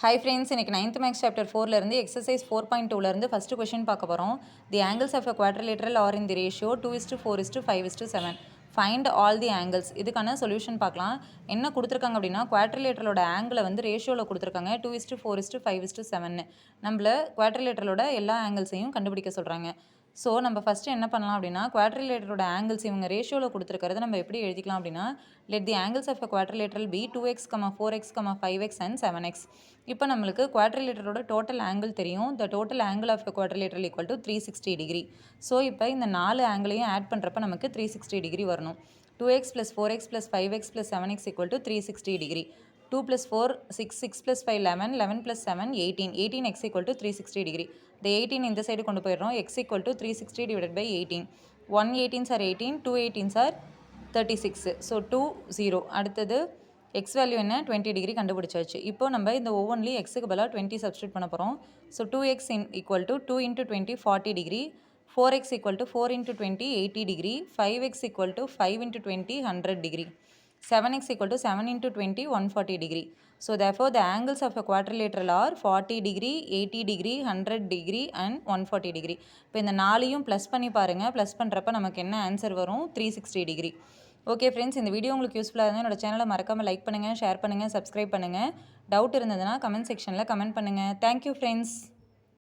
Hi friends, இன்னைக்கு 9th Max Chapter 4ல இருந்து Exercise 4.2ல இருந்து first question பார்க்க போகிறோம். The angles of a quadrilateral are in the ratio 2:4:5:7. Find all the angles. இதுக்கான solution பார்க்கலாம். என்ன கொடுத்துருக்காங்க அப்படின்னா குவாட்ரிலேட்டரலோட ஆங்கிளை வந்து ரேஷியோவில் கொடுத்துருக்காங்க 2:4:5:7. நம்மள குவாட்ரிலேட்டரலோட எல்லா ஆங்கிள்ஸையும் கண்டுபிடிக்க சொல்கிறாங்க. ஸோ நம்ம ஃபஸ்ட்டு என்ன பண்ணலாம் அப்படின்னா குவாட்ரிலேட்டரோட ஆங்கிள்ஸ் இவங்க ரேஷியோவில் கொடுத்துருக்கிறத நம்ம எப்படி எழுதிக்கலாம் அப்படின்னா let the angles of a quadrilateral be 2x, 4x, 5x and 7x. இப்போ நம்மளுக்கு குவாட்ரிலேட்டரோட டோட்டல் ஆங்கிள் தெரியும். The total angle of a quadrilateral equal to 360 degree. So இப்போ இந்த 4 ஆங்கிளையும் ஆட் பண்ணுறப்ப நமக்கு 360 டிகிரி வரணும். 2x + 4x + 5x + 7x equal to 360 degree. 2 + 4 6, 6 + 5 11, 11 + 7 18, 18x = 360 degree. இந்த 18 இந்த சைடு கொண்டு போயிடுறோம். x = 360 / 18. 1 18s are 18, 2 18s are 36. So 2 0. அடுத்தது எக்ஸ் வேல்யூ என்ன 20 டிகிரி கண்டுபிடிச்சாச்சு. இப்போ நம்ம இந்த ஒவ்வொன்றிலையும் எக்ஸுக்கு பதிலாக 20 சப்ஸ்டியூட் பண்ண போகிறோம். So 2x = 2 × 20 40 degree, 4x = 4 × 20 80 degree, 5x = 5 × 20 100 degree, 7x = 7 × 20 140 degree. So therefore the angles of a quadrilateral are 40 degree, 80 degree, 100 degree and 140 degree. இப்போ இந்த நாளையும் ப்ளஸ் பண்ணி பாருங்கள். ப்ளஸ் பண்ணுறப்ப நமக்கு என்ன ஆன்சர் வரும் 360 டிகிரி. ஓகே ஃப்ரெண்ட்ஸ், இந்த வீடியோ உங்களுக்கு யூஸ்ஃபுல்லாக இருந்தால் என்னோட சேனலை மறக்காமல் லைக் பண்ணுங்கள், ஷேர் பண்ணுங்கள், சப்ஸ்கிரைப் பண்ணுங்கள். டவுட் இருந்ததுன்னா கமெண்ட் செக்ஷனில் கமெண்ட் பண்ணுங்கள். Thank you friends.